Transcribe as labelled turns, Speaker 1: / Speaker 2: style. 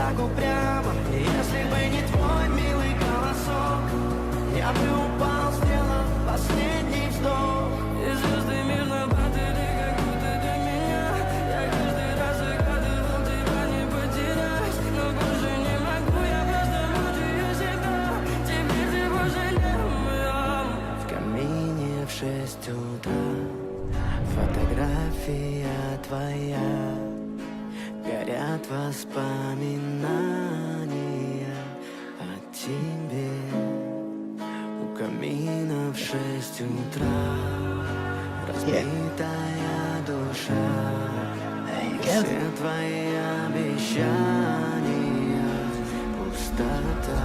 Speaker 1: так упрямо. И если бы не твой милый голосок, я бы упал, сделав последний вздох. И звезды мирно падали, как будто для меня. Я каждый раз загадывал тебя не потерять, но больше не могу, я просто мучаю себя. Теперь ты пожалел меня. В камине в 6 утра фотография твоя, горят воспоминания о тебе. У камина в 6 утра разбитая душа, все твои обещания пустота.